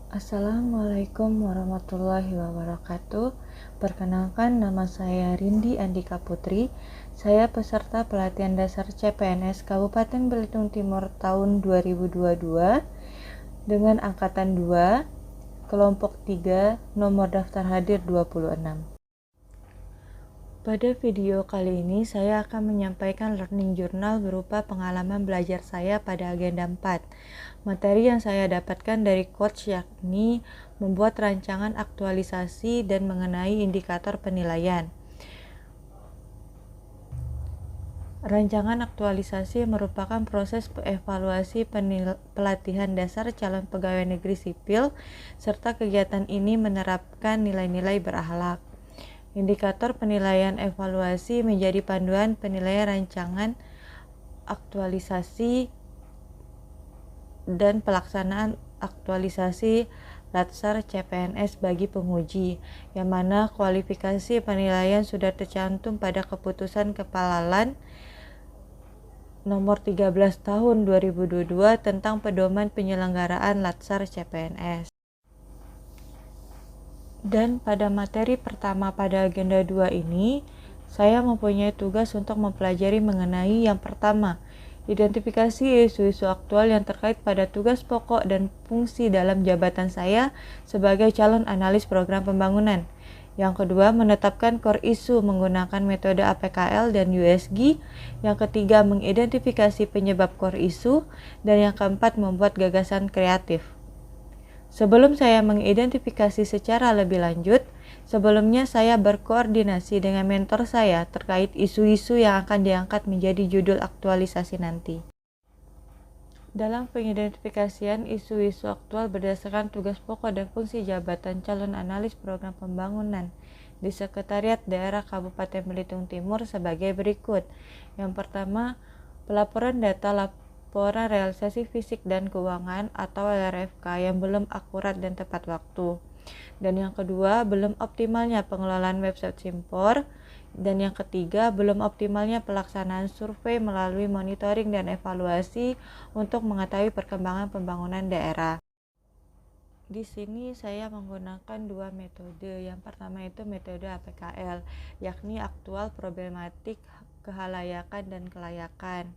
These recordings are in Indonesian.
Assalamualaikum warahmatullahi wabarakatuh. Perkenalkan, nama saya Rindi Andika Putri. Saya peserta pelatihan dasar CPNS Kabupaten Belitung Timur tahun 2022 dengan angkatan 2, kelompok 3, nomor daftar hadir 26. Pada video kali ini saya akan menyampaikan learning journal berupa pengalaman belajar saya pada agenda 4. Materi yang saya dapatkan dari coach yakni membuat rancangan aktualisasi dan mengenai indikator penilaian. Rancangan aktualisasi merupakan proses evaluasi pelatihan dasar calon pegawai negeri sipil, serta kegiatan ini menerapkan nilai-nilai berakhlak. Indikator penilaian evaluasi menjadi panduan penilaian rancangan aktualisasi dan pelaksanaan aktualisasi Latsar CPNS bagi penguji, yang mana kualifikasi penilaian sudah tercantum pada keputusan Kepala LAN nomor 13 tahun 2022 tentang pedoman penyelenggaraan Latsar CPNS. Dan pada materi pertama pada agenda 2 ini, saya mempunyai tugas untuk mempelajari mengenai yang pertama, identifikasi isu-isu aktual yang terkait pada tugas pokok dan fungsi dalam jabatan saya sebagai calon analis program pembangunan. Yang kedua, menetapkan core isu menggunakan metode APKL dan USG. Yang ketiga, mengidentifikasi penyebab core isu. Dan yang keempat, membuat gagasan kreatif. Sebelum saya mengidentifikasi secara lebih lanjut, sebelumnya saya berkoordinasi dengan mentor saya terkait isu-isu yang akan diangkat menjadi judul aktualisasi nanti. Dalam pengidentifikasian isu-isu aktual berdasarkan tugas pokok dan fungsi jabatan calon analis program pembangunan di Sekretariat Daerah Kabupaten Belitung Timur sebagai berikut. Yang pertama, pelaporan data laporan realisasi fisik dan keuangan atau LRFK yang belum akurat dan tepat waktu. Dan yang kedua, belum optimalnya pengelolaan website Simpor. Dan yang ketiga, belum optimalnya pelaksanaan survei melalui monitoring dan evaluasi untuk mengetahui perkembangan pembangunan daerah. Di sini saya menggunakan dua metode. Yang pertama itu metode APKL, yakni aktual, problematik, kehalayakan, dan kelayakan.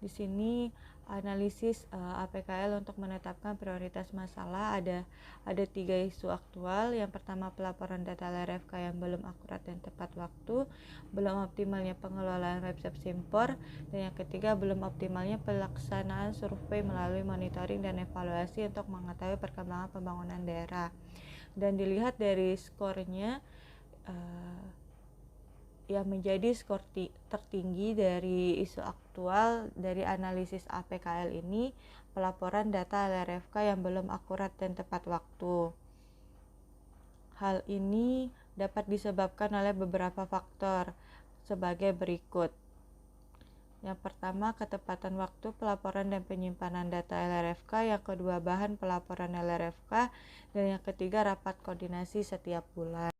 Di sini analisis APKL untuk menetapkan prioritas masalah ada 3 isu aktual. Yang pertama, pelaporan data LRFK yang belum akurat dan tepat waktu, belum optimalnya pengelolaan website Simpor, dan yang ketiga, belum optimalnya pelaksanaan survei melalui monitoring dan evaluasi untuk mengetahui perkembangan pembangunan daerah. Dan dilihat dari skornya, yang menjadi skor tertinggi dari isu aktual dari analisis APKL ini pelaporan data LRFK yang belum akurat dan tepat waktu. Hal ini dapat disebabkan oleh beberapa faktor sebagai berikut. Yang pertama, ketepatan waktu pelaporan dan penyimpanan data LRFK. Yang kedua, bahan pelaporan LRFK. Dan yang ketiga, rapat koordinasi setiap bulan.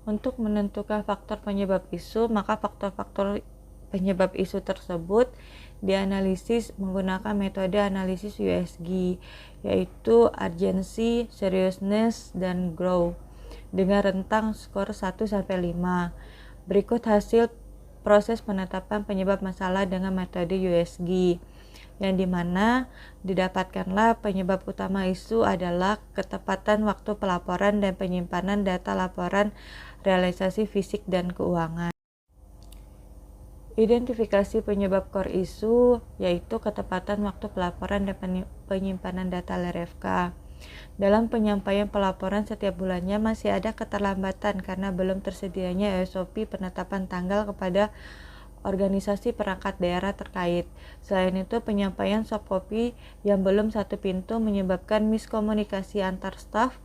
Untuk menentukan faktor penyebab isu, maka faktor-faktor penyebab isu tersebut dianalisis menggunakan metode analisis USG, yaitu urgency, seriousness, dan grow dengan rentang skor 1-5. Berikut hasil proses penetapan penyebab masalah dengan metode USG, yang dimana didapatkanlah penyebab utama isu adalah ketepatan waktu pelaporan dan penyimpanan data laporan realisasi fisik dan keuangan. Identifikasi penyebab core isu yaitu ketepatan waktu pelaporan dan penyimpanan data LRFK. Dalam penyampaian pelaporan setiap bulannya masih ada keterlambatan karena belum tersedianya SOP penetapan tanggal kepada organisasi perangkat daerah terkait. Selain itu, penyampaian soft copy yang belum satu pintu menyebabkan miskomunikasi antar staf.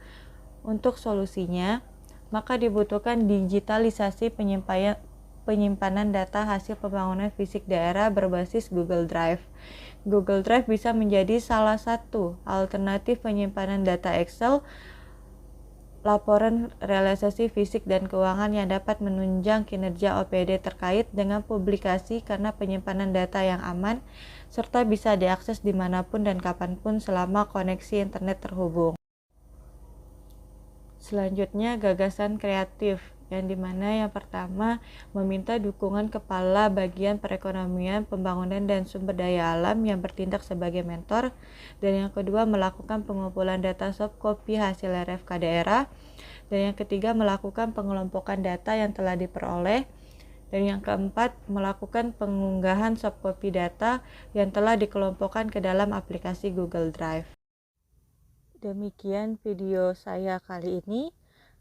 Untuk solusinya, maka dibutuhkan digitalisasi penyimpanan data hasil pembangunan fisik daerah berbasis Google Drive. Google Drive bisa menjadi salah satu alternatif penyimpanan data Excel, laporan realisasi fisik dan keuangan yang dapat menunjang kinerja OPD terkait dengan publikasi karena penyimpanan data yang aman serta bisa diakses dimanapun dan kapanpun selama koneksi internet terhubung. Selanjutnya gagasan kreatif, yang dimana yang pertama meminta dukungan kepala bagian perekonomian, pembangunan, dan sumber daya alam yang bertindak sebagai mentor, dan yang kedua melakukan pengumpulan data soft copy hasil RFK daerah, dan yang ketiga melakukan pengelompokan data yang telah diperoleh, dan yang keempat melakukan pengunggahan soft copy data yang telah dikelompokkan ke dalam aplikasi Google Drive. Demikian video saya kali ini.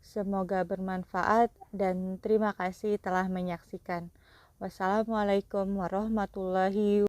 Semoga bermanfaat dan terima kasih telah menyaksikan. Wassalamualaikum warahmatullahi wabarakatuh.